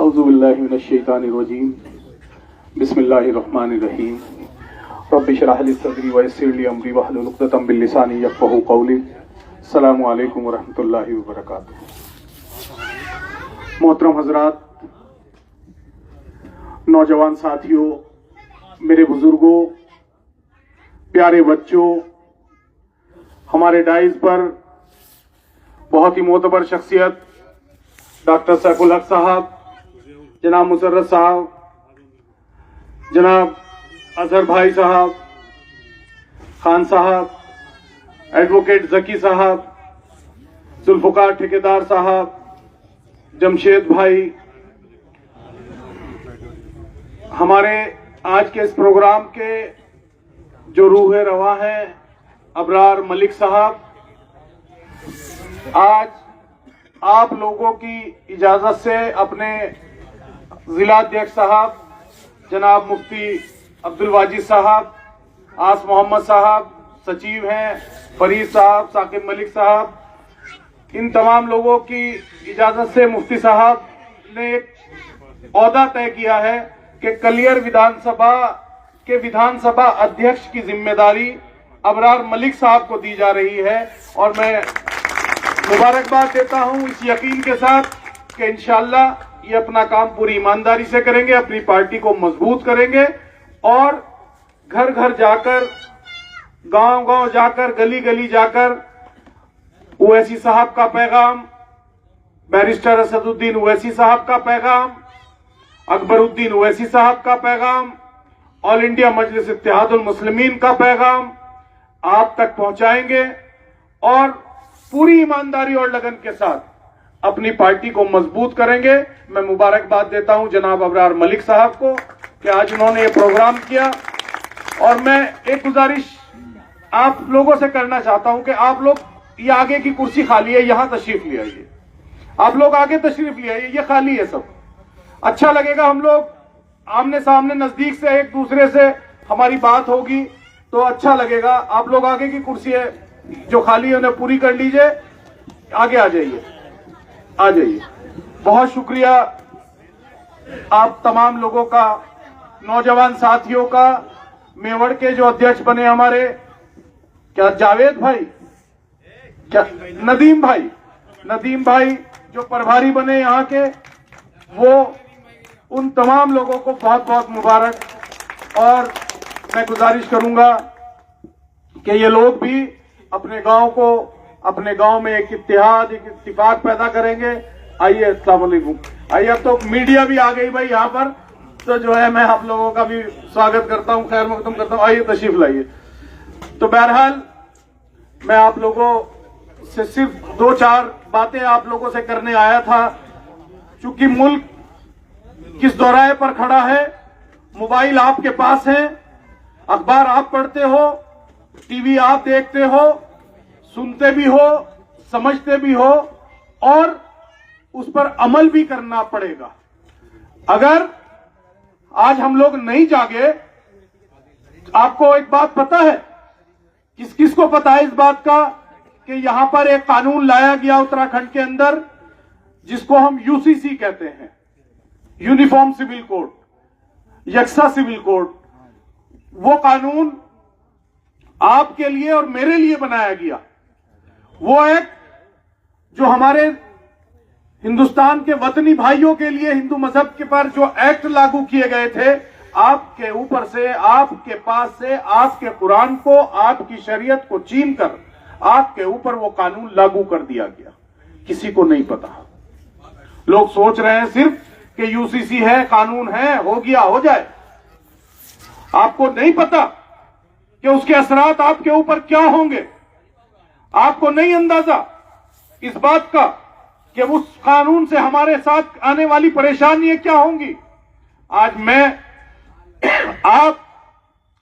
औज़ुबिल्लाहि मिनश्शैतानिर्रजीम बिस्मिल्लाहिर्रहमानिर्रहीम रब्बि इश्रह ली सदरी व यस्सिर ली अमरी वहलुल उक़दतम मिन लिसानी यफ़क़हू क़ौली। अस्सलामु अलैकुम व रहमतुल्लाहि व बरकातुहू। मोहतरम हज़रात, नौजवान साथियों, मेरे बुजुर्गों, प्यारे बच्चों, हमारे डाइस पर बहुत ही मोतबर शख्सियत डॉक्टर सैफुल हक साहब, जनाब मुसर्रत साहब, जनाब अजहर भाई साहब, खान साहब, एडवोकेट जकी साहब, जुल्फ़िकार ठेकेदार साहब, जमशेद भाई, हमारे आज के इस प्रोग्राम के जो रूह रवा हैं अबरार मलिक साहब, आज आप लोगों की इजाजत से अपने जिलाध्यक्ष साहब जनाब मुफ्ती अब्दुल वाजिद साहब, आस मोहम्मद साहब, सचिव हैं फरीद साहब, साकिब मलिक साहब, इन तमाम लोगों की इजाजत से मुफ्ती साहब ने एक ओहदा तय किया है कि कलियर विधानसभा के विधानसभा अध्यक्ष की जिम्मेदारी अबरार मलिक साहब को दी जा रही है। और मैं मुबारकबाद देता हूं इस यकीन के साथ कि इंशाअल्लाह ये अपना काम पूरी ईमानदारी से करेंगे, अपनी पार्टी को मजबूत करेंगे और घर घर जाकर, गांव गांव जाकर, गली गली जाकर ओवैसी साहब का पैगाम, बैरिस्टर असदुद्दीन ओवैसी साहब का पैगाम, अकबरुद्दीन ओवैसी साहब का पैगाम, ऑल इंडिया मजलिस इत्तेहादुल मुस्लिमीन का पैगाम आप तक पहुंचाएंगे और पूरी ईमानदारी और लगन के साथ अपनी पार्टी को मजबूत करेंगे। मैं मुबारकबाद देता हूं जनाब अबरार मलिक साहब को कि आज उन्होंने ये प्रोग्राम किया। और मैं एक गुजारिश आप लोगों से करना चाहता हूं कि आप लोग, ये आगे की कुर्सी खाली है, यहां तशरीफ ले आइए। आप लोग आगे तशरीफ ले आइए, ये खाली है सब। अच्छा लगेगा, हम लोग आमने सामने नजदीक से एक दूसरे से हमारी बात होगी तो अच्छा लगेगा। आप लोग आगे की कुर्सी है जो खाली है उन्हें पूरी कर लीजिए, आगे आ जाइए, आ जाइए। बहुत शुक्रिया आप तमाम लोगों का, नौजवान साथियों का। मेवड़ के जो अध्यक्ष बने हमारे, क्या जावेद भाई, क्या नदीम भाई जो प्रभारी बने यहाँ के, वो उन तमाम लोगों को बहुत बहुत मुबारक। और मैं गुजारिश करूंगा कि ये लोग भी अपने गांव को, अपने गांव में एक इत्तेहाद, एक इत्तिफाक पैदा करेंगे। आइए, अस्सलाम वालेकुम। आइए, अब तो मीडिया भी आ गई भाई यहाँ पर, तो जो है मैं आप लोगों का भी स्वागत करता हूँ, खैर मकदम करता हूँ। आइए, तशरीफ लाइए। तो बहरहाल मैं आप लोगों से सिर्फ 2-4 बातें आप लोगों से करने आया था। चूंकि मुल्क किस दौराहे पर खड़ा है, मोबाइल आपके पास है, अखबार आप पढ़ते हो, टीवी आप देखते हो, सुनते भी हो, समझते भी हो और उस पर अमल भी करना पड़ेगा। अगर आज हम लोग नहीं जागे, आपको एक बात पता है, किस किस को पता है इस बात का कि यहां पर एक कानून लाया गया उत्तराखंड के अंदर जिसको हम यूसीसी कहते हैं, यूनिफॉर्म सिविल कोड, यकसा सिविल कोड। वो कानून आपके लिए और मेरे लिए बनाया गया। वो एक जो हमारे हिंदुस्तान के वतनी भाइयों के लिए हिंदू मजहब के पर जो एक्ट लागू किए गए थे, आपके ऊपर से, आपके पास से, आपके कुरान को, आपकी शरीयत को छीन कर आपके ऊपर वो कानून लागू कर दिया गया। किसी को नहीं पता। लोग सोच रहे हैं सिर्फ कि यूसीसी है, कानून है, हो गया, हो जाए। आपको नहीं पता कि उसके असरात आपके ऊपर क्या होंगे। आपको नहीं अंदाजा इस बात का कि उस कानून से हमारे साथ आने वाली परेशानियां क्या होंगी। आज मैं आप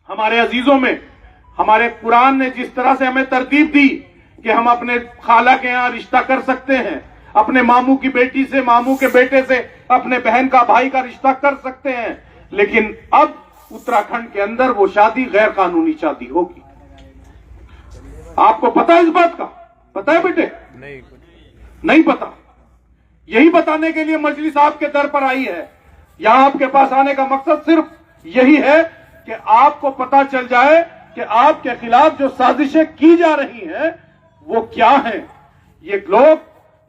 हमारे अजीजों में, हमारे कुरान ने जिस तरह से हमें तरतीब दी कि हम अपने खाला के यहां रिश्ता कर सकते हैं, अपने मामू की बेटी से, मामू के बेटे से, अपने बहन का भाई का रिश्ता कर सकते हैं, लेकिन अब उत्तराखंड के अंदर वो शादी गैर कानूनी शादी होगी। आपको पता है इस बात का? पता है बेटे? नहीं पता। यही बताने के लिए मजलिस आपके दर पर आई है। यहां आपके पास आने का मकसद सिर्फ यही है कि आपको पता चल जाए कि आपके खिलाफ जो साजिशें की जा रही हैं वो क्या हैं। ये लोग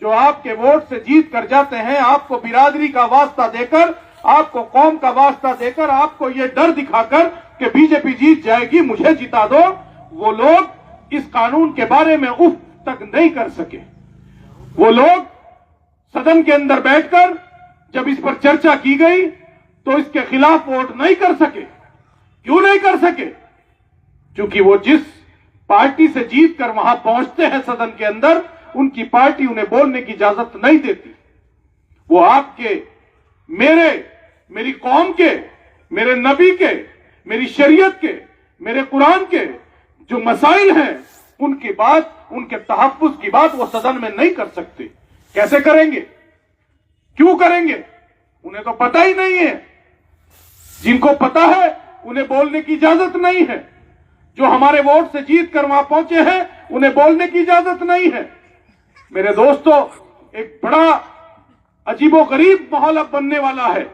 जो आपके वोट से जीत कर जाते हैं, आपको बिरादरी का वास्ता देकर, आपको कौम का वास्ता देकर, आपको ये डर दिखाकर कि बीजेपी जीत जाएगी, मुझे जिता दो, वो लोग इस कानून के बारे में उफ तक नहीं कर सके। वो लोग सदन के अंदर बैठकर जब इस पर चर्चा की गई तो इसके खिलाफ वोट नहीं कर सके। क्यों नहीं कर सके? क्योंकि वो जिस पार्टी से जीत कर वहां पहुंचते हैं सदन के अंदर, उनकी पार्टी उन्हें बोलने की इजाजत नहीं देती। वो आपके, मेरी कौम के, मेरे नबी के, मेरी शरीयत के, मेरे कुरान के जो मसाइल हैं उनकी बात, उनके तहफ्फुज की बात वो सदन में नहीं कर सकते। कैसे करेंगे? क्यों करेंगे? उन्हें तो पता ही नहीं है। जिनको पता है उन्हें बोलने की इजाजत नहीं है। जो हमारे वोट से जीत कर वहां पहुंचे हैं उन्हें बोलने की इजाजत नहीं है। मेरे दोस्तों, एक बड़ा अजीबोगरीब माहौल अब बनने वाला है।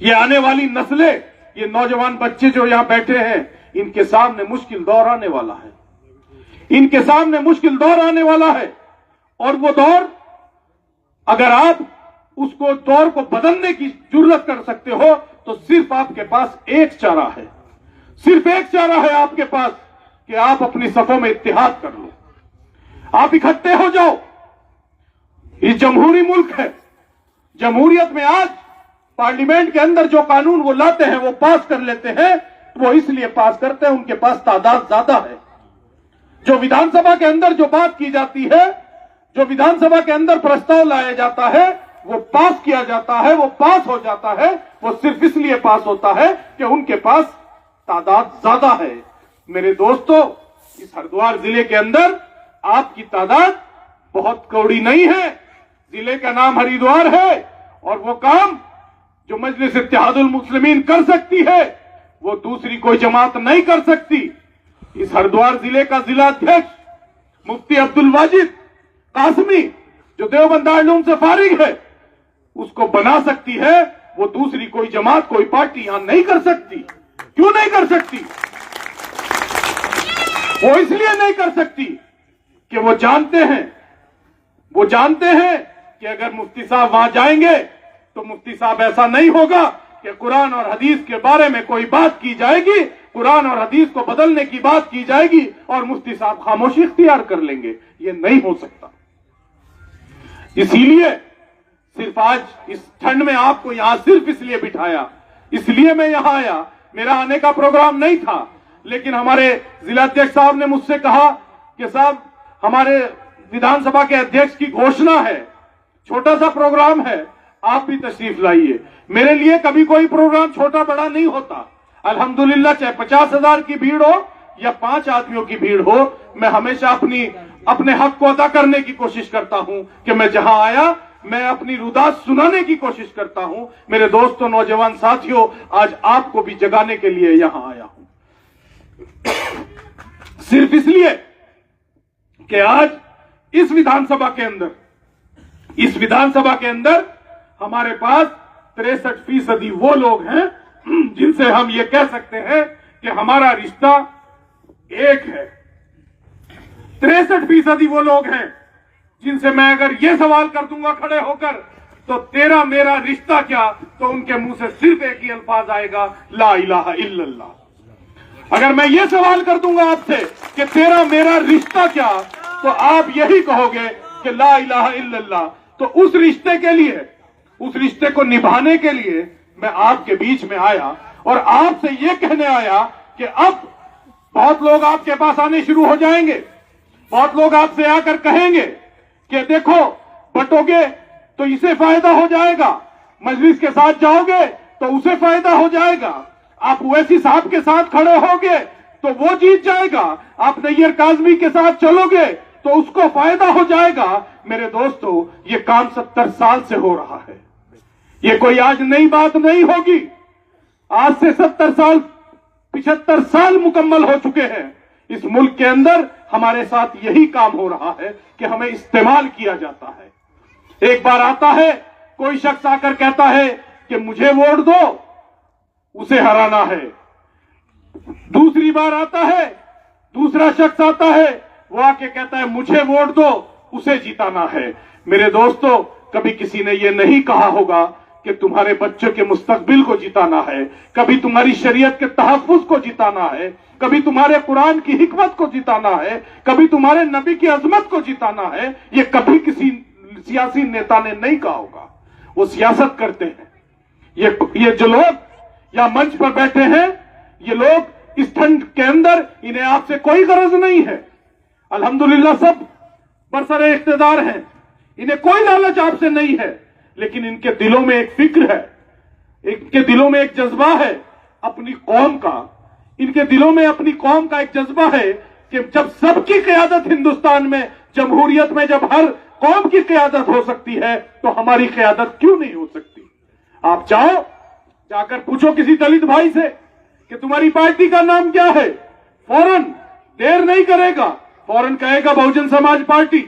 ये आने वाली नस्लें, ये नौजवान बच्चे जो यहां बैठे हैं, इनके सामने मुश्किल दौर आने वाला है। इनके सामने मुश्किल दौर आने वाला है। और वो दौर, अगर आप उसको दौर को बदलने की जुर्रत कर सकते हो तो सिर्फ आपके पास एक चारा है। सिर्फ एक चारा है आपके पास कि आप अपनी सफों में इत्तेहाद कर लो, आप इकट्ठे हो जाओ। ये जमहूरी मुल्क है। जमहूरियत में आज पार्लियामेंट के अंदर जो कानून वो लाते हैं, वो पास कर लेते हैं। वो इसलिए पास करते हैं उनके पास तादाद ज्यादा है। जो विधानसभा के अंदर जो बात की जाती है, जो विधानसभा के अंदर प्रस्ताव लाया जाता है, वो पास किया जाता है, वो पास हो जाता है। वो सिर्फ इसलिए पास होता है कि उनके पास तादाद ज्यादा है। मेरे दोस्तों, इस हरिद्वार जिले के अंदर आपकी तादाद बहुत कौड़ी नहीं है। जिले का नाम हरिद्वार है और वो काम जो मजलिस इत्तेहादुल मुस्लिमीन कर सकती है वो दूसरी कोई जमात नहीं कर सकती। इस हरिद्वार जिले का जिला अध्यक्ष मुफ्ती अब्दुल वाजिद कासमी, जो देवबंद दारुल से फारिग है, उसको बना सकती है। वो दूसरी कोई जमात, कोई पार्टी यहां नहीं कर सकती। क्यों नहीं कर सकती? वो इसलिए नहीं कर सकती कि वो जानते हैं कि अगर मुफ्ती साहब वहां जाएंगे तो मुफ्ती साहब ऐसा नहीं होगा कि कुरान और हदीस के बारे में कोई बात की जाएगी, कुरान और हदीस को बदलने की बात की जाएगी और मुफ्ती साहब खामोशी इख्तियार कर लेंगे। ये नहीं हो सकता। इसीलिए सिर्फ आज इस ठंड में आपको यहां सिर्फ इसलिए बिठाया, इसलिए मैं यहां आया। मेरा आने का प्रोग्राम नहीं था, लेकिन हमारे जिला अध्यक्ष साहब ने मुझसे कहा कि साहब, हमारे विधानसभा के अध्यक्ष की घोषणा है, छोटा सा प्रोग्राम है, आप भी तशरीफ लाइए। मेरे लिए कभी कोई प्रोग्राम छोटा बड़ा नहीं होता। अल्हम्दुलिल्लाह, चाहे 50,000 की भीड़ हो या 5 आदमियों की भीड़ हो, मैं हमेशा अपने हक को अदा करने की कोशिश करता हूं कि मैं जहां आया मैं अपनी रुदात सुनाने की कोशिश करता हूं। मेरे दोस्तों, नौजवान साथियों, आज आपको भी जगाने के लिए यहां आया हूं। सिर्फ इसलिए कि आज इस विधानसभा के अंदर हमारे पास 63% वो लोग हैं जिनसे हम ये कह सकते हैं कि हमारा रिश्ता एक है। 63% वो लोग हैं जिनसे मैं अगर ये सवाल कर दूंगा खड़े होकर, तो तेरा मेरा रिश्ता क्या, तो उनके मुंह से सिर्फ एक ही अल्फाज आएगा, ला इलाहा इल्लल्लाह। अगर मैं ये सवाल कर दूंगा आपसे कि तेरा मेरा रिश्ता क्या, तो आप यही कहोगे कि ला इलाहा इल्लल्लाह। तो उस रिश्ते के लिए, उस रिश्ते को निभाने के लिए मैं आपके बीच में आया और आपसे ये कहने आया कि अब बहुत लोग आपके पास आने शुरू हो जाएंगे। बहुत लोग आपसे आकर कहेंगे कि देखो, बटोगे तो इसे फायदा हो जाएगा, मजलिस के साथ जाओगे तो उसे फायदा हो जाएगा, आप ओवैसी साहब के साथ खड़े होगे तो वो जीत जाएगा, आप नैयर काजमी के साथ चलोगे तो उसको फायदा हो जाएगा। मेरे दोस्तों, ये काम 70 साल से हो रहा है। ये कोई आज नई बात नहीं होगी। आज से 70 साल, 75 साल मुकम्मल हो चुके हैं। इस मुल्क के अंदर हमारे साथ यही काम हो रहा है कि हमें इस्तेमाल किया जाता है। एक बार आता है कोई शख्स आकर कहता है कि मुझे वोट दो, उसे हराना है। दूसरी बार आता है, दूसरा शख्स आता है, वो आके कहता है मुझे वोट दो, उसे जिताना है। मेरे दोस्तों, कभी किसी ने ये नहीं कहा होगा कि तुम्हारे बच्चों के मुस्तकबिल को जिताना है, कभी तुम्हारी शरीयत के तहफ्फुज को जिताना है, कभी तुम्हारे कुरान की हिकमत को जिताना है, कभी तुम्हारे नबी की अजमत को जिताना है। ये कभी किसी सियासी नेता ने नहीं कहा होगा। वो सियासत करते हैं। ये जो लोग या मंच पर बैठे हैं, ये लोग इस ठंड के अंदर, इन्हें आपसे कोई गरज नहीं है। अल्हम्दुलिल्लाह सब बरसरे इख्तिदार हैं, इन्हें कोई लालच आपसे नहीं है, लेकिन इनके दिलों में एक फिक्र है, इनके दिलों में एक जज्बा है अपनी कौम का। इनके दिलों में अपनी कौम का एक जज्बा है कि जब सबकी क़यादत हिंदुस्तान में, जमहूरियत में, जब हर कौम की क़यादत हो सकती है, तो हमारी क़यादत क्यों नहीं हो सकती। आप जाओ, जाकर पूछो किसी दलित भाई से कि तुम्हारी पार्टी का नाम क्या है, फौरन, देर नहीं करेगा, फौरन कहेगा बहुजन समाज पार्टी।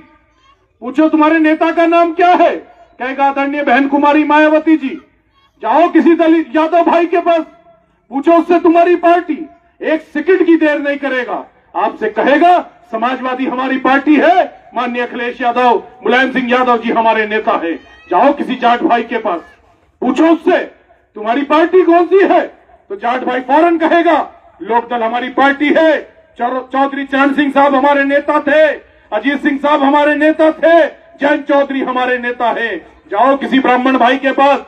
पूछो तुम्हारे नेता का नाम क्या है, कहेगा आदरणीय बहन कुमारी मायावती जी। जाओ किसी दलित यादव भाई के पास, पूछो उससे तुम्हारी पार्टी, एक सेकंड की देर नहीं करेगा, आपसे कहेगा समाजवादी हमारी पार्टी है, माननीय अखिलेश यादव, मुलायम सिंह यादव जी हमारे नेता है। जाओ किसी जाट भाई के पास, पूछो उससे तुम्हारी पार्टी कौन सी है, तो जाट भाई फौरन कहेगा लोकदल हमारी पार्टी है, चौधरी चरण सिंह साहब हमारे नेता थे, अजीत सिंह साहब हमारे नेता थे, जयंत चौधरी हमारे नेता है। जाओ किसी ब्राह्मण भाई के पास,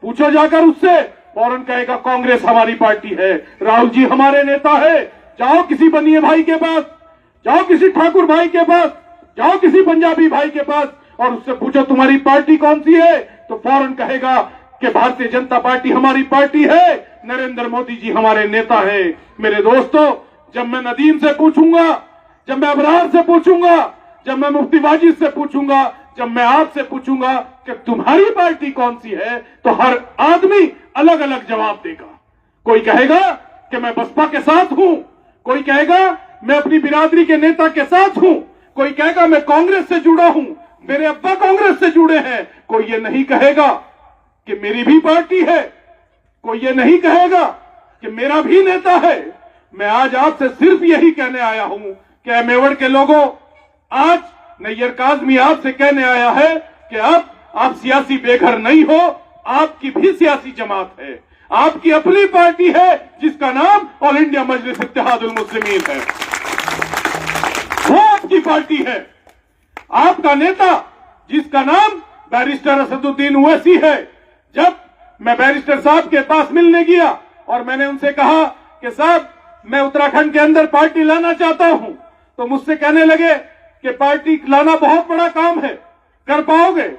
पूछो जाकर उससे, फौरन कहेगा कांग्रेस हमारी पार्टी है, राहुल जी हमारे नेता है। जाओ किसी बनिए भाई के पास, जाओ किसी ठाकुर भाई के पास, जाओ किसी पंजाबी भाई के पास और उससे पूछो तुम्हारी पार्टी कौन सी है, तो फौरन कहेगा कि भारतीय जनता पार्टी हमारी पार्टी है, नरेंद्र मोदी जी हमारे नेता है। मेरे दोस्तों, जब मैं नदीम से पूछूंगा, जब मैं अबरार से पूछूंगा, जब मैं मुफ्ती वाजिद से पूछूंगा, जब मैं आपसे पूछूंगा कि तुम्हारी पार्टी कौन सी है, तो हर आदमी अलग अलग जवाब देगा। कोई कहेगा कि मैं बसपा के साथ हूं, कोई कहेगा मैं अपनी बिरादरी के नेता के साथ हूं, कोई कहेगा मैं कांग्रेस से जुड़ा हूं, मेरे अब्बा कांग्रेस से जुड़े हैं। कोई ये नहीं कहेगा कि मेरी भी पार्टी है, कोई ये नहीं कहेगा कि मेरा भी नेता है। मैं आज आपसे सिर्फ यही कहने आया हूं कि मेवड़ के लोगों, आज नैयर काज़मी आपसे कहने आया है कि अब आप सियासी बेघर नहीं हो, आपकी भी सियासी जमात है, आपकी अपनी पार्टी है जिसका नाम ऑल इंडिया मजलिस इत्तेहादुल मुस्लिमीन है, वो आपकी पार्टी है। आपका नेता जिसका नाम बैरिस्टर असदुद्दीन ओवैसी है, जब मैं बैरिस्टर साहब के पास मिलने गया और मैंने उनसे कहा कि साहब मैं उत्तराखंड के अंदर पार्टी लाना चाहता हूं, तो मुझसे कहने लगे कि पार्टी लाना बहुत बड़ा काम है, कर पाओगे?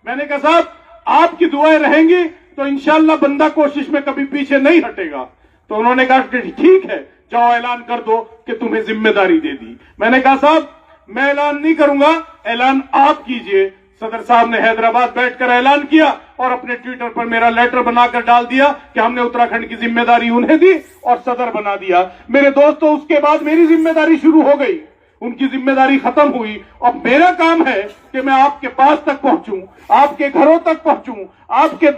मैंने कहा साहब आपकी दुआएं रहेंगी तो इंशाअल्लाह बंदा कोशिश में कभी पीछे नहीं हटेगा। तो उन्होंने कहा कि ठीक है, जाओ ऐलान कर दो कि तुम्हें जिम्मेदारी दे दी। मैंने कहा साहब मैं ऐलान नहीं करूंगा, ऐलान आप कीजिए। सदर साहब ने हैदराबाद बैठकर ऐलान किया और अपने ट्विटर पर मेरा लेटर बनाकर डाल दिया कि हमने उत्तराखंड की जिम्मेदारी उन्हें दी और सदर बना दिया। मेरे दोस्तों, उसके बाद मेरी जिम्मेदारी शुरू हो गई, उनकी जिम्मेदारी खत्म हुई। अब मेरा काम है कि मैं आपके पास तक पहुंचूं, आपके घरों तक पहुंचूं, आपके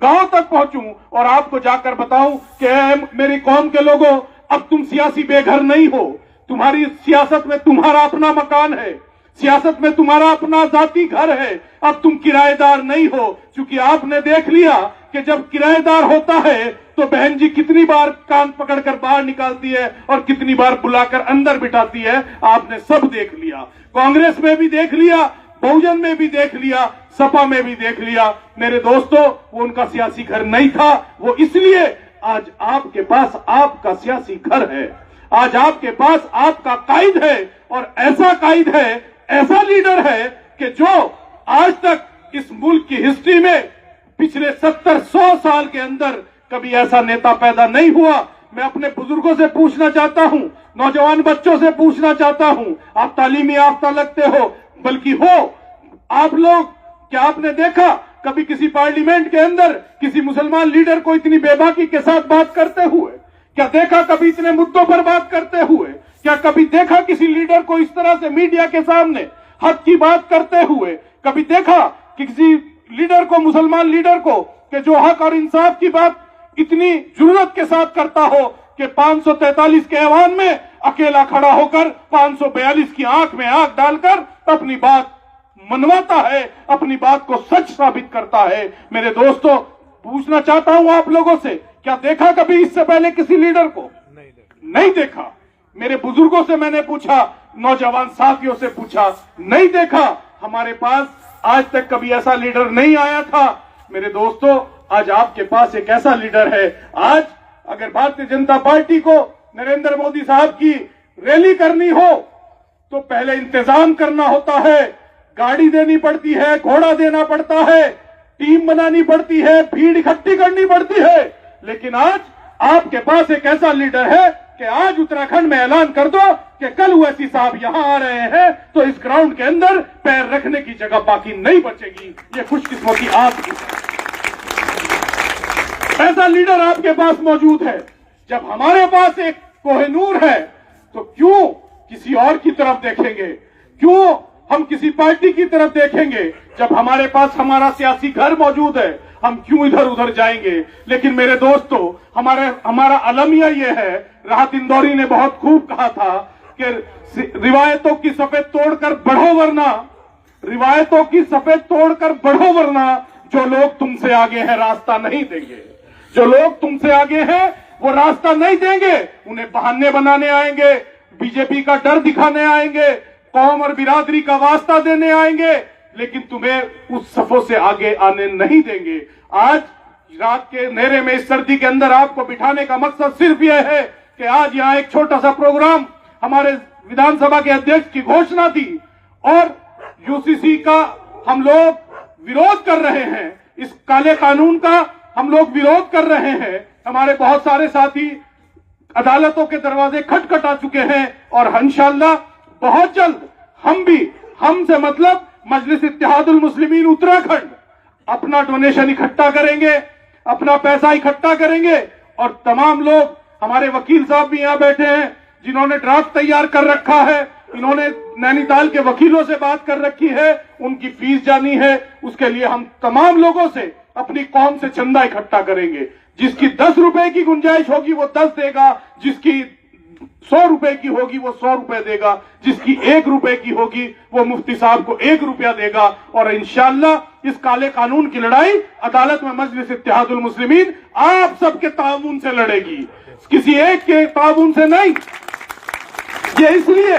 गांव तक पहुंचूं और आपको जाकर बताऊं कि मेरी कौम के लोगों, अब तुम सियासी बेघर नहीं हो, तुम्हारी सियासत में तुम्हारा अपना मकान है, सियासत में तुम्हारा अपना जाती घर है, अब तुम किराएदार नहीं हो। क्योंकि आपने देख लिया कि जब किराएदार होता है तो बहन जी कितनी बार कान पकड़कर बाहर निकालती है और कितनी बार बुलाकर अंदर बिठाती है, आपने सब देख लिया। कांग्रेस में भी देख लिया, बहुजन में भी देख लिया, सपा में भी देख लिया। मेरे दोस्तों, वो उनका सियासी घर नहीं था, वो इसलिए आज आपके पास आपका सियासी घर है, आज आपके पास आपका कायद है और ऐसा कायद है, ऐसा लीडर है कि जो आज तक इस मुल्क की हिस्ट्री में पिछले 70-100 साल के अंदर कभी ऐसा नेता पैदा नहीं हुआ। मैं अपने बुजुर्गों से पूछना चाहता हूं, नौजवान बच्चों से पूछना चाहता हूं, आप तालीमी याफ्ता लगते हो, बल्कि हो आप लोग, क्या आपने देखा कभी किसी पार्लियामेंट के अंदर किसी मुसलमान लीडर को इतनी बेबाकी के साथ बात करते हुए? क्या देखा कभी इतने मुद्दों पर बात करते हुए? क्या कभी देखा किसी लीडर को इस तरह से मीडिया के सामने हक की बात करते हुए? कभी देखा किसी लीडर को, मुसलमान लीडर को, कि जो हक और इंसाफ की बात इतनी जुर्रत के साथ करता हो कि 543 के ऐवान में अकेला खड़ा होकर 542 की आंख में आंख डालकर अपनी बात मनवाता है, अपनी बात को सच साबित करता है। मेरे दोस्तों, पूछना चाहता हूं आप लोगों से, क्या देखा कभी इससे पहले किसी लीडर को? नहीं देखा। मेरे बुजुर्गों से मैंने पूछा, नौजवान साथियों से पूछा, नहीं देखा। हमारे पास आज तक कभी ऐसा लीडर नहीं आया था। मेरे दोस्तों, आज आपके पास एक ऐसा लीडर है। आज अगर भारतीय जनता पार्टी को नरेंद्र मोदी साहब की रैली करनी हो तो पहले इंतजाम करना होता है, गाड़ी देनी पड़ती है, घोड़ा देना पड़ता है, टीम बनानी पड़ती है, भीड़ इकट्ठी करनी पड़ती है। लेकिन आज आपके पास एक ऐसा लीडर है कि आज उत्तराखंड में ऐलान कर दो कि कल ओवैसी साहब यहां आ रहे हैं तो इस ग्राउंड के अंदर पैर रखने की जगह बाकी नहीं बचेगी। ये खुशकिस्मती आपकी। ऐसा लीडर आपके पास मौजूद है। जब हमारे पास एक कोहिनूर है तो क्यों किसी और की तरफ देखेंगे? क्यों हम किसी पार्टी की तरफ देखेंगे? जब हमारे पास हमारा सियासी घर मौजूद है, हम क्यों इधर उधर जाएंगे? लेकिन मेरे दोस्तों, हमारा अलमिया ये है, राहत इंदौरी ने बहुत खूब कहा था कि रिवायतों की सफेद तोड़कर बढ़ो वरना, रिवायतों की सफेद तोड़कर बढ़ो वरना जो लोग तुमसे आगे हैं रास्ता नहीं देंगे। जो लोग तुमसे आगे हैं वो रास्ता नहीं देंगे। उन्हें बहाने बनाने आएंगे, बीजेपी का डर दिखाने आएंगे, कौम और बिरादरी का वास्ता देने आएंगे, लेकिन तुम्हें उस सफों से आगे आने नहीं देंगे। आज रात के अंधेरे में, इस सर्दी के अंदर आपको बिठाने का मकसद सिर्फ यह है कि आज यहाँ एक छोटा सा प्रोग्राम, हमारे विधानसभा के अध्यक्ष की घोषणा थी और यूसीसी का हम लोग विरोध कर रहे हैं, इस काले कानून का हम लोग विरोध कर रहे हैं। हमारे बहुत सारे साथी अदालतों के दरवाजे खटखटा चुके हैं और इंशाअल्लाह बहुत जल्द हम भी, हमसे मतलब मजलिस इत्तेहादुल मुस्लिमीन उत्तराखंड, अपना डोनेशन इकट्ठा करेंगे, अपना पैसा इकट्ठा करेंगे और तमाम लोग, हमारे वकील साहब भी यहाँ बैठे हैं जिन्होंने ड्राफ्ट तैयार कर रखा है, इन्होंने नैनीताल के वकीलों से बात कर रखी है, उनकी फीस जानी है, उसके लिए हम तमाम लोगों से, अपनी कौम से चंदा इकट्ठा करेंगे। जिसकी 10 रुपए की गुंजाइश होगी वो 10 देगा, जिसकी 100 रुपए की होगी वो 100 रुपए देगा, जिसकी 1 रुपए की होगी वो मुफ्ती साहब को 1 रुपया देगा। और इंशाअल्लाह इस काले कानून की लड़ाई अदालत में मजलिस इत्तेहादुल मुस्लिमीन आप सबके ताउन से लड़ेगी, किसी एक के ताउन से नहीं। ये इसलिए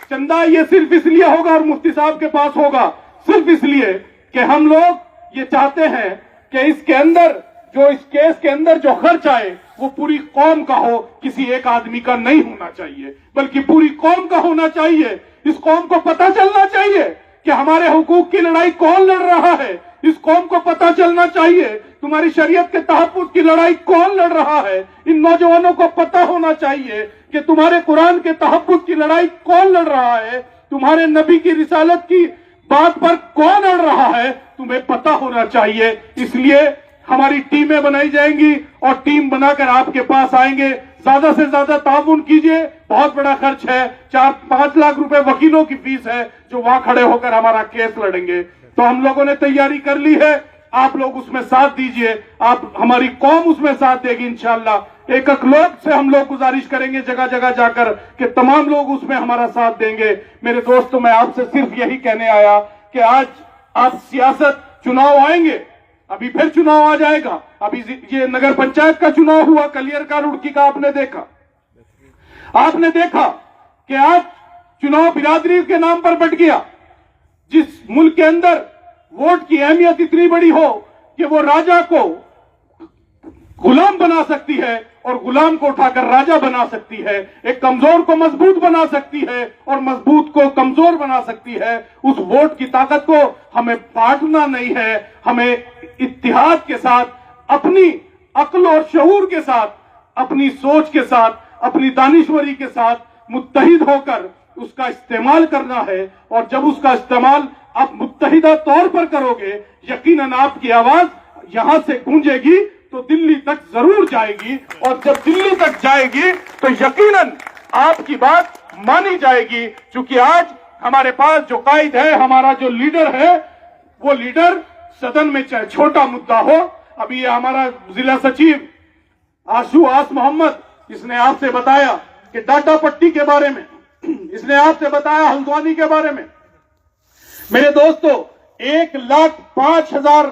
चंदा, ये सिर्फ इसलिए होगा और मुफ्ती साहब के पास होगा सिर्फ इसलिए कि हम लोग ये चाहते हैं कि इसके अंदर जो, इस केस के अंदर जो खर्च आए वो पूरी कौम का हो, किसी एक आदमी का नहीं होना चाहिए, बल्कि पूरी कौम का होना चाहिए। इस कौम को पता चलना चाहिए कि हमारे हुकूक की लड़ाई कौन लड़ रहा है। इस कौम को पता चलना चाहिए तुम्हारी शरीयत के तहफ्फुज़ की लड़ाई कौन लड़ रहा है। इन नौजवानों को पता होना चाहिए कि तुम्हारे कुरान के तहफ्फुज़ की लड़ाई कौन लड़ रहा है, तुम्हारे नबी की रिसालत की बात पर कौन लड़ रहा है, तुम्हें पता होना चाहिए। इसलिए हमारी टीमें बनाई जाएंगी और टीम बनाकर आपके पास आएंगे। ज्यादा से ज्यादा ताउन कीजिए, बहुत बड़ा खर्च है, 4-5 लाख रुपए वकीलों की फीस है जो वहां खड़े होकर हमारा केस लड़ेंगे। तो हम लोगों ने तैयारी कर ली है, आप लोग उसमें साथ दीजिए, आप, हमारी कौम उसमें साथ देगी इंशाअल्लाह। एक एक लोग से हम लोग गुजारिश करेंगे जगह जगह जाकर कि तमाम लोग उसमें हमारा साथ देंगे। मेरे दोस्तों, मैं आपसे सिर्फ यही कहने आया कि आज आप सियासत, चुनाव आएंगे, अभी फिर चुनाव आ जाएगा। अभी ये नगर पंचायत का चुनाव हुआ, कलियर का, रुड़की का, आपने देखा कि आज चुनाव बिरादरी के नाम पर बट गया। जिस मुल्क के अंदर वोट की अहमियत इतनी बड़ी हो कि वो राजा को गुलाम बना सकती है और गुलाम को उठाकर राजा बना सकती है, एक कमजोर को मजबूत बना सकती है और मजबूत को कमजोर बना सकती है, उस वोट की ताकत को हमें बांटना नहीं है, हमें इत्तिहाद के साथ, अपनी अक्ल और शऊर के साथ, अपनी सोच के साथ, अपनी दानिश्वरी के साथ मुत्तहिद होकर उसका इस्तेमाल करना है। और जब उसका इस्तेमाल आप मुत्तहिदा तौर पर करोगे, यकीनन आपकी आवाज यहां से गूंजेगी तो दिल्ली तक जरूर जाएगी, और जब दिल्ली तक जाएगी तो यकीनन आपकी बात मानी जाएगी। क्योंकि आज हमारे पास जो कायद है, हमारा जो लीडर है, वो लीडर सदन में चाहे छोटा मुद्दा हो, अभी ये हमारा जिला सचिव आस मोहम्मद, इसने आपसे बताया कि डाटा पट्टी के बारे में, इसने आपसे बताया हल्द्वानी के बारे में। मेरे दोस्तों 1,05,000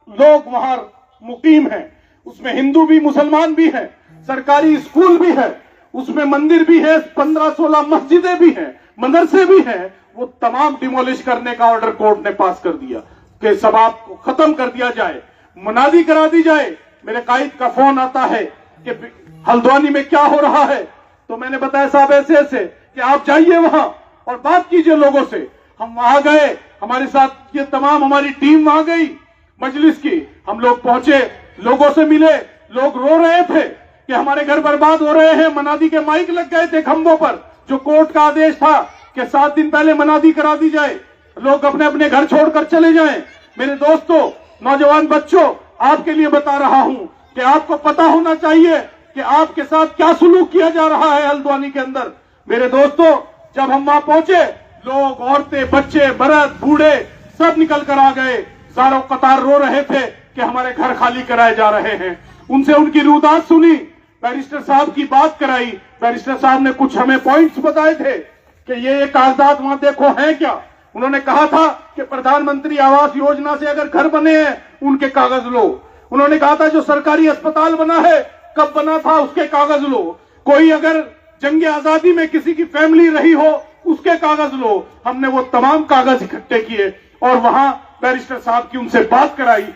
लोग वहां मुकीम हैं, उसमें हिंदू भी मुसलमान भी हैं, सरकारी स्कूल भी है, उसमें मंदिर भी है, 15-16 मस्जिदें भी हैं, मदरसे भी हैं। वो तमाम डिमोलिश करने का ऑर्डर कोर्ट ने पास कर दिया कि सब आपको खत्म कर दिया जाए, मुनादी करा दी जाए। मेरे कायद का फोन आता है कि हल्द्वानी में क्या हो रहा है, तो मैंने बताया साहब ऐसे ऐसे कि आप जाइए वहां और बात कीजिए लोगों से। हम वहां गए, हमारे साथ ये तमाम हमारी टीम वहां गई मजलिस की, हम लोग पहुंचे, लोगों से मिले, लोग रो रहे थे कि हमारे घर बर्बाद हो रहे हैं। मनादी के माइक लग गए थे खंभों पर, जो कोर्ट का आदेश था कि 7 दिन पहले मनादी करा दी जाए, लोग अपने अपने घर छोड़कर चले जाएं। मेरे दोस्तों, नौजवान बच्चों, आपके लिए बता रहा हूं कि आपको पता होना चाहिए कि आपके साथ क्या सुलूक किया जा रहा है हल्द्वानी के अंदर। मेरे दोस्तों, जब हम वहां पहुंचे, लोग, औरतें, बच्चे, मर्द, बूढ़े सब निकल कर आ गए, सारों कतार रो रहे थे कि हमारे घर खाली कराए जा रहे हैं। उनसे उनकी रुदात सुनी, बैरिस्टर साहब की बात कराई। बैरिस्टर साहब ने कुछ हमें पॉइंट्स बताए थे कि ये कागजात वहां देखो हैं क्या। उन्होंने कहा था कि प्रधानमंत्री आवास योजना से अगर घर बने हैं उनके कागज लो। उन्होंने कहा था जो सरकारी अस्पताल बना है कब बना था उसके कागज लो। कोई अगर जंग आजादी में किसी की फैमिली रही हो उसके कागज लो। हमने वो तमाम कागज इकट्ठे किए और वहां बैरिस्टर साहब की उनसे बात कराई।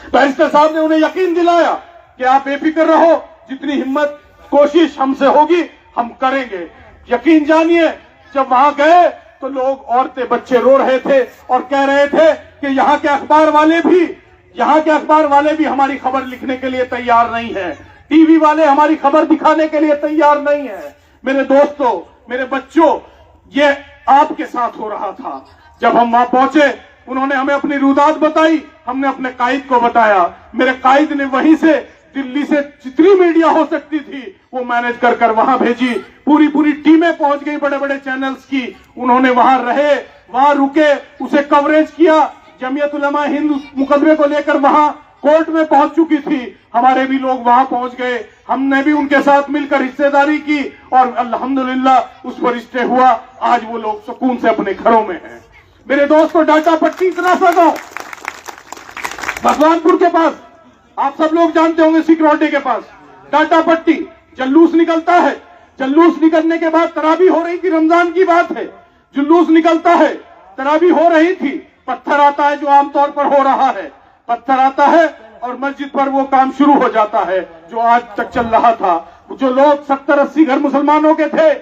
बैरिस्टर साहब ने उन्हें यकीन दिलाया कि आप बेफिक्र रहो, जितनी हिम्मत कोशिश हमसे होगी हम करेंगे। यकीन जानिए, जब वहां गए तो लोग, औरतें, बच्चे रो रहे थे और कह रहे थे कि यहाँ के अखबार वाले भी हमारी खबर लिखने के लिए तैयार नहीं है, टीवी वाले हमारी खबर दिखाने के लिए तैयार नहीं है। मेरे दोस्तों, मेरे बच्चों, ये आपके साथ हो रहा था। जब हम वहां पहुंचे, उन्होंने हमें अपनी रुदात बताई, हमने अपने कायद को बताया। मेरे कायद ने वहीं से दिल्ली से जितनी मीडिया हो सकती थी वो मैनेज कर वहां भेजी। पूरी टीमें पहुंच गई बड़े बड़े चैनल्स की। उन्होंने वहां रहे, वहां रुके, उसे कवरेज किया। जमीयत उलमा हिंद मुकदमे को लेकर वहां कोर्ट में पहुंच चुकी थी, हमारे भी लोग वहां पहुंच गए। हमने भी उनके साथ मिलकर हिस्सेदारी की और अल्हम्दुलिल्लाह उस पर स्टे हुआ। आज वो लोग सुकून से अपने घरों में हैं। मेरे दोस्तों, डाटा पट्टी इतना सा गांव भगवानपुर के पास, आप सब लोग जानते होंगे, सिक्योरिटी के पास डाटा पट्टी, जुलूस निकलता है। जुलूस निकलने के बाद तरावी हो रही थी, रमजान की बात है, जुलूस निकलता है, तरावी हो रही थी, पत्थर आता है जो आमतौर पर हो रहा है, पत्थर आता है और मस्जिद पर वो काम शुरू हो जाता है जो आज तक चल रहा था। जो लोग 70-80 घर मुसलमानों के थे,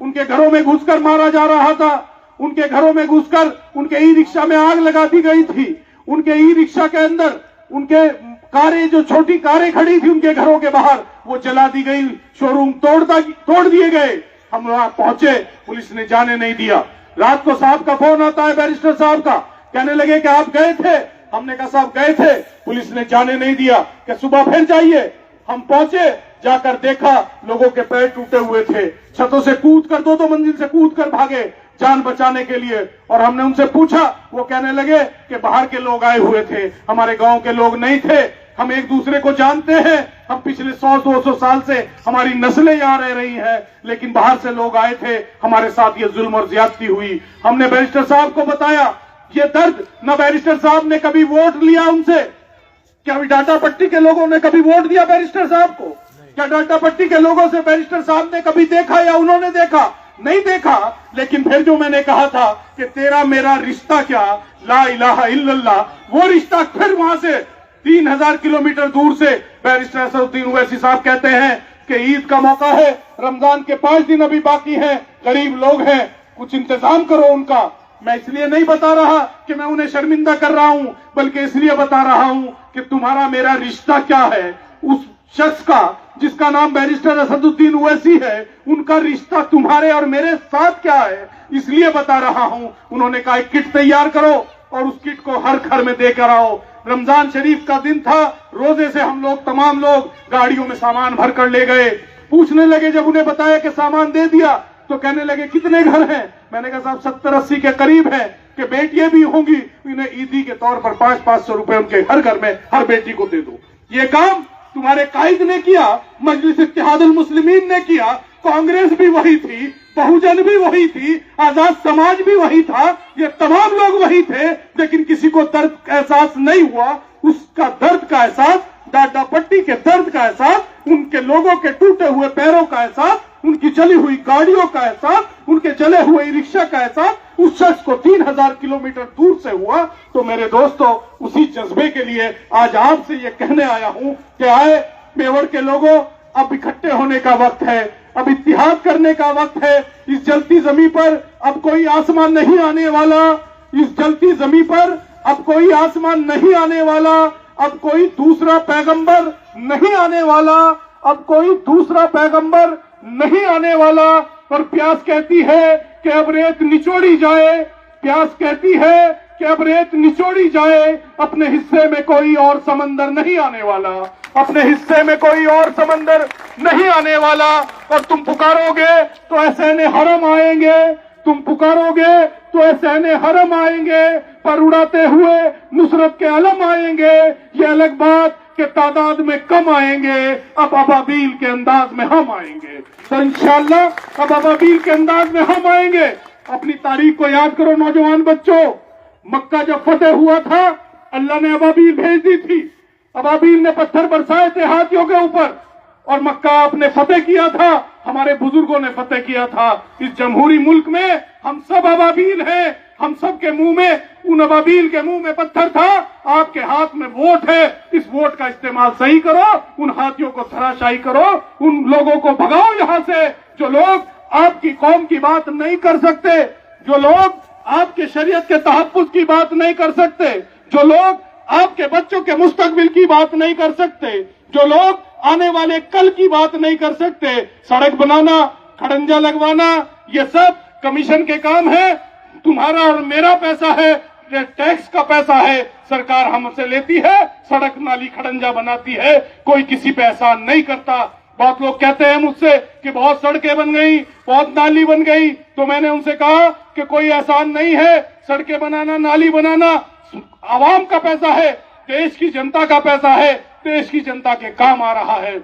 उनके घरों में घुसकर मारा जा रहा था, उनके घरों में घुसकर उनके ई रिक्शा में आग लगा दी गई थी, उनके ई रिक्शा के अंदर उनके कारें, जो छोटी कारें खड़ी थी उनके घरों के बाहर, वो जला दी गई, शोरूम तोड़ दिए गए। हम वहां पहुंचे, पुलिस ने जाने नहीं दिया। रात को साहब का फोन आता है, बैरिस्टर साहब का, कहने लगे कि आप गए थे। हमने कहा साहब गए थे, पुलिस ने जाने नहीं दिया कि सुबह फिर जाइए। हम पहुंचे, जाकर देखा लोगों के पैर टूटे हुए थे, छतों से कूद कर, 2-2 मंजिल से कूद कर भागे जान बचाने के लिए। और हमने उनसे पूछा, वो कहने लगे कि बाहर के लोग आए हुए थे, हमारे गांव के लोग नहीं थे, हम एक दूसरे को जानते हैं, हम पिछले 100-200 साल से हमारी नस्लें यहाँ रह रही हैं, लेकिन बाहर से लोग आए थे, हमारे साथ ये जुल्म और ज्यादती हुई। हमने बैरिस्टर साहब को बताया ये दर्द। न बैरिस्टर साहब ने कभी वोट लिया उनसे, क्या डाटा पट्टी के लोगों ने कभी वोट दिया बैरिस्टर साहब को? क्या डाटा पट्टी के लोगों से बैरिस्टर साहब ने कभी देखा या उन्होंने देखा? नहीं देखा। लेकिन फिर जो मैंने कहा था कि तेरा मेरा रिश्ता क्या, ला इलाहा इल्लल्लाह, वो रिश्ता फिर वहां से 3000 किलोमीटर दूर से बैरिस्टर असदुद्दीन ओवैसी साहब कहते हैं कि ईद का मौका है, रमजान के 5 दिन अभी बाकी हैं, गरीब लोग हैं, कुछ इंतजाम करो उनका। मैं इसलिए नहीं बता रहा कि मैं उन्हें शर्मिंदा कर रहा हूं, बल्कि इसलिए बता रहा हूं कि तुम्हारा मेरा रिश्ता क्या है। उस शख्स का जिसका नाम बैरिस्टर असदुद्दीन ओवैसी है, उनका रिश्ता तुम्हारे और मेरे साथ क्या है, इसलिए बता रहा हूं। उन्होंने कहा एक किट तैयार करो और उस किट को हर घर में देकर आओ। रमजान शरीफ का दिन था, रोजे से हम लोग, तमाम लोग गाड़ियों में सामान भर कर ले गए। पूछने लगे, जब उन्हें बताया कि सामान दे दिया, तो कहने लगे कितने घर हैं? मैंने कहा साहब 70-80 के करीब हैं। कि बेटियां भी होंगी, इन्हें ईदी के तौर पर 500-500 रुपए उनके हर घर में हर बेटी को दे दो। ये काम तुम्हारे कायद ने किया, मजलिस इत्तेहादुल मुस्लिमीन ने किया, कांग्रेस भी वही थी, बहुजन भी वही थी, आजाद समाज भी वही था, ये तमाम लोग वही थे, लेकिन किसी को दर्द का एहसास नहीं हुआ। उसका दर्द का एहसास, डाडा पट्टी के दर्द का एहसास, उनके लोगों के टूटे हुए पैरों का एहसास, उनकी चली हुई गाड़ियों का एहसास, उनके चले हुए रिक्शा का एहसास उस शख्स को 3000 किलोमीटर दूर से हुआ। तो मेरे दोस्तों, उसी जज्बे के लिए आज आपसे ये कहने आया हूं कि आए मेवाड़ के लोगों, अब इकट्ठे होने का वक्त है, अब इत्तिहाद करने का वक्त है। इस जलती जमीन पर अब कोई आसमान नहीं आने वाला, इस जलती जमीन पर अब कोई आसमान नहीं आने वाला, अब कोई दूसरा पैगंबर नहीं आने वाला, अब कोई दूसरा पैगंबर नहीं आने वाला। और प्यास कहती है कि अब रेत निचोड़ी जाए, प्यास कहती है कि अब रेत निचोड़ी जाए, अपने हिस्से में कोई और समंदर नहीं आने वाला, अपने हिस्से में कोई और समंदर नहीं आने वाला। और तुम पुकारोगे तो ऐसे हरम आएंगे, तुम पुकारोगे तो ऐसे हरम आएंगे, पर उड़ाते हुए नुसरत के अलम आएंगे। ये अलग बात कि तादाद में कम आएंगे, अब अबाबील के अंदाज में हम आएंगे। तो इंशाअल्लाह अब अबाबील के अंदाज में हम आएंगे। अपनी तारीख को याद करो नौजवान बच्चों, मक्का जब फतेह हुआ था, अल्लाह ने अबाबील भेज दी थी, अबाबील ने पत्थर बरसाए थे हाथियों के ऊपर, और मक्का आपने फतेह किया था, हमारे बुजुर्गों ने फतेह किया था। इस जमहूरी मुल्क में हम सब अबाबील हैं, हम सब के मुंह में, उन अबाबील के मुंह में पत्थर था, आपके हाथ में वोट है, इस वोट का इस्तेमाल सही करो, उन हाथियों को धराशायी करो, उन लोगों को भगाओ यहां से जो लोग आपकी कौम की बात नहीं कर सकते, जो लोग आपके शरीयत के तहफ्फुज़ की बात नहीं कर सकते, जो लोग आपके बच्चों के मुस्तकबिल की बात नहीं कर सकते, जो लोग आने वाले कल की बात नहीं कर सकते। सड़क बनाना, खड़ंजा लगवाना, ये सब कमीशन के काम है, तुम्हारा और मेरा पैसा है, टैक्स का पैसा है, सरकार हमसे लेती है, सड़क नाली खड़ंजा बनाती है, कोई किसी पे एहसान नहीं करता। बहुत लोग कहते हैं मुझसे कि बहुत सड़कें बन गई, बहुत नाली बन गई, तो मैंने उनसे कहा कि कोई एहसान नहीं है, सड़कें बनाना, नाली बनाना आवाम का पैसा है, देश की जनता का पैसा है, देश की जनता के काम आ रहा है।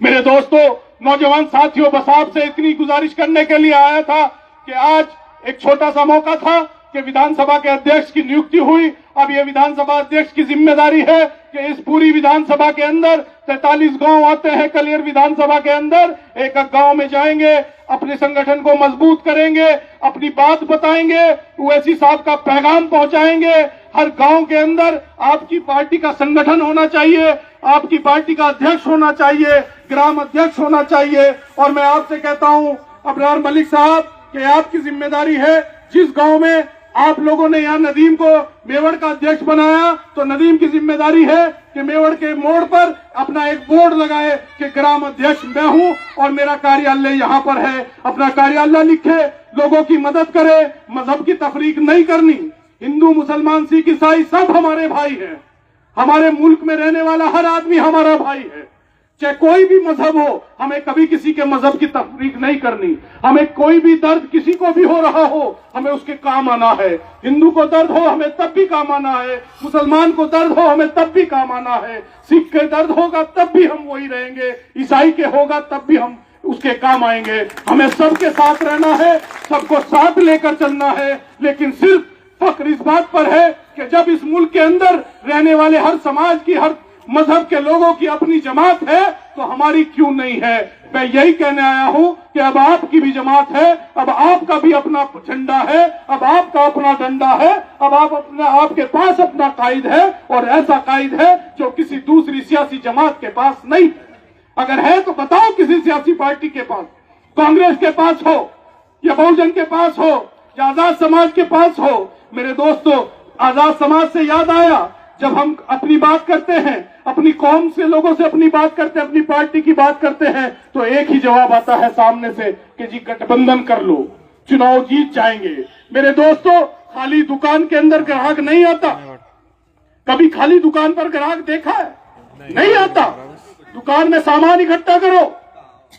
मेरे दोस्तों, नौजवान साथियों, बस आपसे इतनी गुजारिश करने के लिए आया था कि आज एक छोटा सा मौका था कि विधानसभा के अध्यक्ष की नियुक्ति हुई। अब ये विधानसभा अध्यक्ष की जिम्मेदारी है कि इस पूरी विधानसभा के अंदर 43 गांव आते हैं कलियर विधानसभा के अंदर, एक एक गांव में जाएंगे, अपने संगठन को मजबूत करेंगे, अपनी बात बताएंगे, ओवैसी साहब का पैगाम पहुंचाएंगे। हर गांव के अंदर आपकी पार्टी का संगठन होना चाहिए, आपकी पार्टी का अध्यक्ष होना चाहिए, ग्राम अध्यक्ष होना चाहिए। और मैं आपसे कहता हूं अबरार मलिक साहब कि आपकी जिम्मेदारी है, जिस गांव में आप लोगों ने यहाँ नदीम को मेवाड़ का अध्यक्ष बनाया, तो नदीम की जिम्मेदारी है कि मेवाड़ के मोड़ पर अपना एक बोर्ड लगाए कि ग्राम अध्यक्ष मैं हूं और मेरा कार्यालय यहाँ पर है। अपना कार्यालय लिखे, लोगों की मदद करे, मजहब की तफरीक नहीं करनी। हिंदू, मुसलमान, सिख, ईसाई सब हमारे भाई हैं, हमारे मुल्क में रहने वाला हर आदमी हमारा भाई है, चाहे कोई भी मजहब हो। हमें कभी किसी के मजहब की तफरीक नहीं करनी। हमें कोई भी दर्द किसी को भी हो रहा हो, हमें उसके काम आना है। हिंदू को दर्द हो, हमें तब भी काम आना है, मुसलमान को दर्द हो, हमें तब भी काम आना है, सिख के दर्द होगा तब भी हम वही रहेंगे, ईसाई के होगा तब भी हम उसके काम आएंगे। हमें सबके साथ रहना है, सबको साथ लेकर चलना है। लेकिन सिर्फ फख्र इस बात पर है कि जब इस मुल्क के अंदर रहने वाले हर समाज की, हर मजहब के लोगों की अपनी जमात है, तो हमारी क्यों नहीं है। मैं यही कहने आया हूं कि अब आपकी भी जमात है, अब आपका भी अपना झंडा है, अब आपका अपना डंडा है, अब आपके पास अपना कायद है, और ऐसा कायद है जो किसी दूसरी सियासी जमात के पास नहीं। अगर है तो बताओ किसी सियासी पार्टी के पास, कांग्रेस के पास हो या बहुजन के पास हो या आजाद समाज के पास हो। मेरे दोस्तों, आजाद समाज से याद आया, जब हम अपनी बात करते हैं, अपनी कौम से लोगों से अपनी बात करते हैं, अपनी पार्टी की बात करते हैं, तो एक ही जवाब आता है सामने से कि जी गठबंधन कर लो, चुनाव जीत जाएंगे। मेरे दोस्तों, खाली दुकान के अंदर ग्राहक नहीं आता। कभी खाली दुकान पर ग्राहक देखा है? नहीं आता। दुकान में सामान इकट्ठा करो।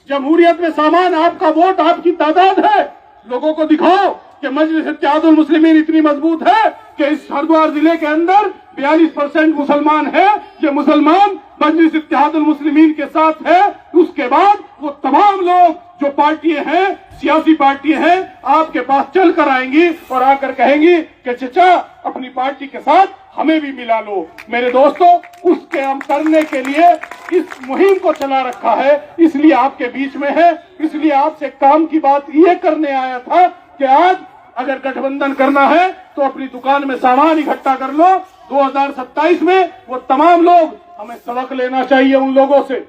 जमहूरियत में सामान आपका वोट, आपकी तादाद है। लोगों को दिखाओ कि कि मजलिस इत्तेहादुल मुस्लिमीन इतनी मजबूत है कि इस हरिद्वार जिले के अंदर 42% मुसलमान है। ये मुसलमान मजलिस इत्तेहादुल मुस्लिमीन के साथ है। उसके बाद वो तमाम लोग जो पार्टियां हैं, सियासी पार्टियां हैं, आपके पास चल कर आएंगी और आकर कहेंगी कि चचा अपनी पार्टी के साथ हमें भी मिला लो। मेरे दोस्तों, उसके हम करने के लिए इस मुहिम को चला रखा है, इसलिए आपके बीच में है। इसलिए आपसे काम की बात ये करने आया था कि आज अगर गठबंधन करना है तो अपनी दुकान में सामान इकट्ठा कर लो। 2027 में वो तमाम लोग, हमें सबक लेना चाहिए उन लोगों से,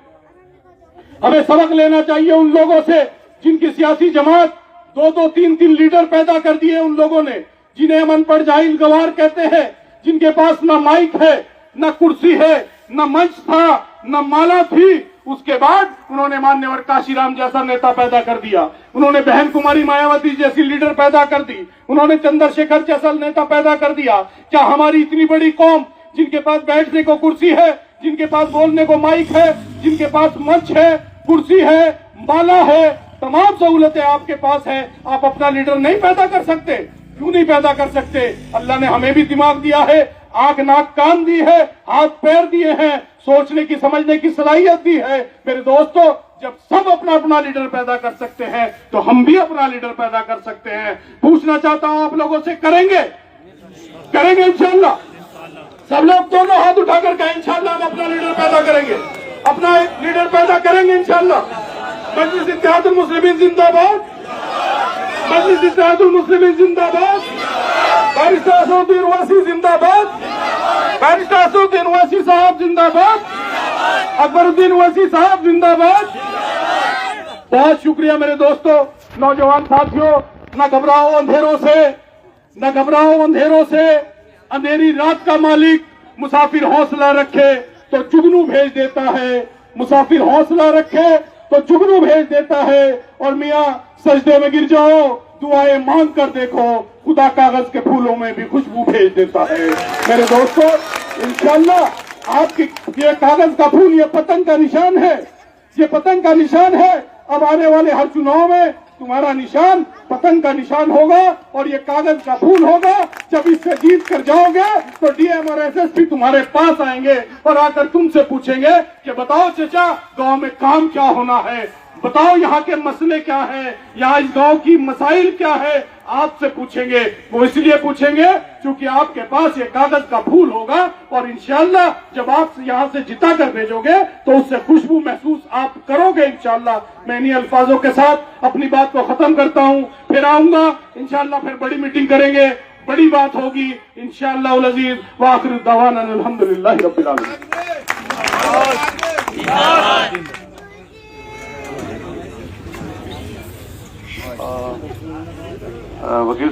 हमें सबक लेना चाहिए उन लोगों से जिनकी सियासी जमात 2-2, 3-3 लीडर पैदा कर दिए उन लोगों ने, जिन्हें हम अनपढ़ जाहिल गवार कहते हैं, जिनके पास ना माइक है, ना कुर्सी है, ना मंच था, ना माला थी। उसके बाद उन्होंने मान्यवर काशीराम जैसा नेता पैदा कर दिया, उन्होंने बहन कुमारी मायावती जैसी लीडर पैदा कर दी, उन्होंने चंद्रशेखर जैसा नेता पैदा कर दिया। क्या हमारी इतनी बड़ी कौम जिनके पास बैठने को कुर्सी है, जिनके पास बोलने को माइक है, जिनके पास मंच है, कुर्सी है, माला है, तमाम सहूलतें आपके पास है, आप अपना लीडर नहीं पैदा कर सकते? क्यों नहीं पैदा कर सकते? अल्लाह ने हमें भी दिमाग दिया है, आंख नाक कान दी है, हाथ पैर दिए हैं, सोचने की समझने की सलाहियत दी है। मेरे दोस्तों, जब सब अपना अपना लीडर पैदा कर सकते हैं तो हम भी अपना लीडर पैदा कर सकते हैं। पूछना चाहता हूं आप लोगों से, करेंगे? करेंगे इंशाअल्लाह? सब लोग दोनों हाथ उठाकर कहें इंशाअल्लाह हम अपना लीडर पैदा करेंगे, अपना एक लीडर पैदा करेंगे इंशाअल्लाह। मजलिस इत्तेहादुल मुस्लिमीन जिंदाबाद, मजलिस इत्तेहादुल मुस्लिमीन जिंदाबाद, बैरिस्टर असदुद्दीन ओवैसी जिंदाबाद, बैरिस्टर असदुद्दीन ओवैसी साहब जिंदाबाद, अकबरुद्दीन ओवैसी साहब जिंदाबाद। बहुत शुक्रिया मेरे दोस्तों, नौजवान साथियों, न घबराओ अंधेरों से, न घबराओ अंधेरों से। अंधेरी रात का मालिक मुसाफिर हौसला रखे तो जुगनू भेज देता है, मुसाफिर हौसला रखे तो जुगनू भेज देता है। और मियाँ सजदे में गिर जाओ, दुआएं मांग कर देखो, खुदा कागज के फूलों में भी खुशबू भेज देता है। मेरे दोस्तों, इंशाअल्लाह आपकी ये कागज का फूल, ये पतंग का निशान है, ये पतंग का निशान है। अब आने वाले हर चुनाव में तुम्हारा निशान पतंग का निशान होगा और ये कागज का फूल होगा। जब इससे जीत कर जाओगे तो डीएम और एसएसपी तुम्हारे पास आएंगे और आकर तुमसे पूछेंगे कि बताओ चचा गांव में काम क्या होना है, बताओ यहाँ के मसले क्या है, यहाँ इस गांव की मसाइल क्या है, आपसे पूछेंगे। वो इसलिए पूछेंगे क्योंकि आपके पास ये कागज का फूल होगा और इंशाअल्लाह जब आप यहाँ से जिता कर भेजोगे तो उससे खुशबू महसूस आप करोगे इंशाअल्लाह। मैं इन्हीं अल्फाजों के साथ अपनी बात को खत्म करता हूँ, फिर आऊंगा इंशाअल्लाह, फिर बड़ी मीटिंग करेंगे, बड़ी बात होगी इंशाअल्लाह उल अज़ीज़। व आखिर दवाना अल्हम्दुलिल्लाहि रब्बिल आलमीन। वकील